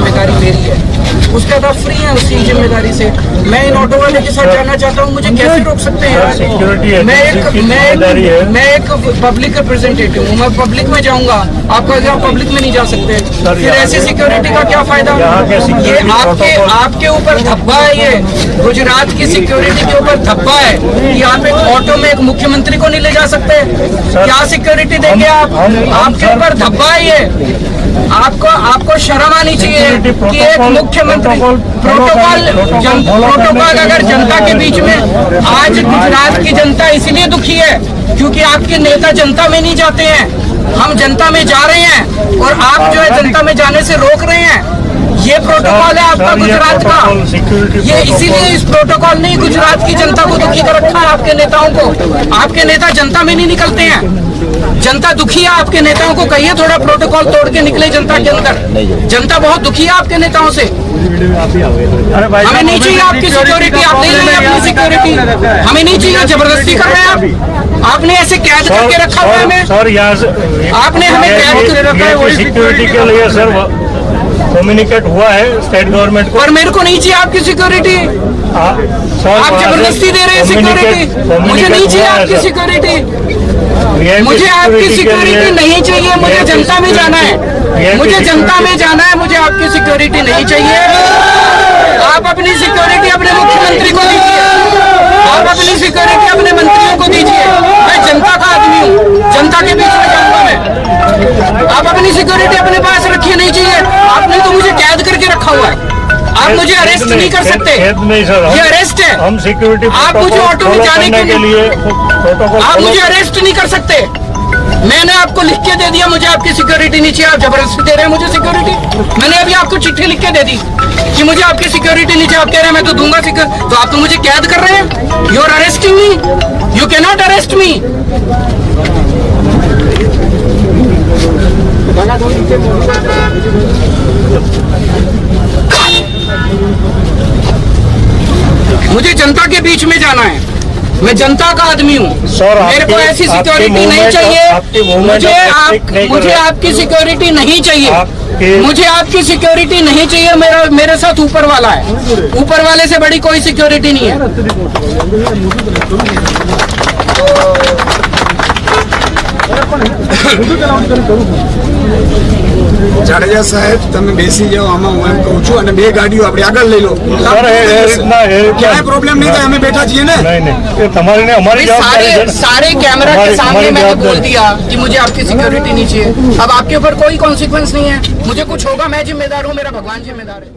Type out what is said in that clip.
जिम्मेदारी मेरी है, उसके बाद आप फ्री हैं उसी जिम्मेदारी से। मैं इन ऑटो वाले के साथ जाना चाहता हूँ, मुझे कैसे रोक सकते हैं यार? मैं एक पब्लिक रिप्रेजेंटेटिव हूँ, मैं पब्लिक में जाऊंगा, आपका क्या पब्लिक में नहीं जा सकते? फिर ऐसी सिक्योरिटी का क्या फायदा? ये आपके ऊपर धब्बा है, ये गुजरात की सिक्योरिटी के ऊपर धब्बा है कि आप एक ऑटो में एक मुख्यमंत्री को नहीं ले जा सकते। क्या सिक्योरिटी देंगे आप? आपके ऊपर धब्बा है ये। आपको शर्म आनी चाहिए कि एक मुख्यमंत्री प्रोटोकॉल अगर जनता के बीच में, आज गुजरात की जनता इसलिए दुखी है क्योंकि आपके नेता जनता में नहीं जाते हैं। हम जनता में जा रहे हैं और आप जो है जनता में जाने से रोक रहे हैं। ये प्रोटोकॉल है आपका गुजरात का। ये इसीलिए इस प्रोटोकॉल ने गुजरात की जनता को दुखी कर रखा है, आपके नेताओं को। आपके नेता जनता में नहीं निकलते हैं, जनता दुखी है आपके नेताओं को। कहिए थोड़ा प्रोटोकॉल तोड़ के निकले जनता के अंदर। जनता बहुत दुखी है आपके नेताओं से। हमें नहीं चाहिए आपकी सिक्योरिटी, आप ले लें अपनी सिक्योरिटी, हमें नहीं चाहिए। जबरदस्ती कर रहे हैं आप। आपने ऐसे कैद करके रखा हुआ है हमें, आपने हमें कैद करके रखा है। वही सिक्योरिटी के लिए सर कम्युनिकेट हुआ है स्टेट गवर्नमेंट को। और मेरे को नहीं चाहिए आपकी सिक्योरिटी। आप जबरदस्ती दे रहे हैं सिक्योरिटी। मुझे नहीं चाहिए आपकी सिक्योरिटी, मुझे आपकी सिक्योरिटी नहीं चाहिए। मुझे जनता में जाना है, मुझे जनता में जाना है, मुझे आपकी सिक्योरिटी नहीं चाहिए। आप अपनी सिक्योरिटी अपने मुख्यमंत्री को दीजिए, आप अपनी सिक्योरिटी अपने मंत्रियों को दीजिए। मैं जनता का आदमी हूँ, जनता के बीच में जाऊंगा मैं। आप अपनी सिक्योरिटी अपने पास रखिए, नहीं चाहिए। आपने तो मुझे कैद करके रखा हुआ है, आप मुझे अरेस्ट नहीं कर सकते। ये अरेस्ट है। हम सिक्योरिटी आप मुझे ऑटो में जाने के लिए आप मुझे अरेस्ट नहीं कर सकते। मैंने आपको लिख के दे दिया, मुझे आपकी सिक्योरिटी नहीं चाहिए। आप जबरदस्ती दे रहे हैं मुझे सिक्योरिटी। मैंने अभी आपको चिट्ठी लिख के दे दी कि मुझे आपकी सिक्योरिटी नहीं चाहिए। आप कह रहे हैं मैं तो दूंगा सिक्योरिटी, तो आप तो मुझे कैद कर रहे हैं। You are arresting me, you can not arrest me. मुझे जनता के बीच में जाना है, मैं जनता का आदमी हूँ। मेरे को ऐसी सिक्योरिटी नहीं चाहिए। मुझे आपकी सिक्योरिटी नहीं चाहिए। मुझे आपकी सिक्योरिटी नहीं चाहिए। मेरे साथ ऊपर वाला है, ऊपर वाले से बड़ी कोई सिक्योरिटी नहीं है। જાડેજા સાહેબ તમે બેસી જાઓ, આમાં હું એમ કહું છું, અને બે ગાડીઓ આપણે આગળ લઈ લો। ક્યાંય પ્રોબ્લેમ નહીં થાય, અમે બેઠા છીએ ને। सारे कैमरा के सामने मैंने बोल दिया कि मुझे आपकी सिक्योरिटी नहीं चाहिए। अब आपके ऊपर कोई कॉन्सिक्वेंस नहीं है। मुझे कुछ होगा मैं जिम्मेदार हूँ, मेरा भगवान जिम्मेदार है।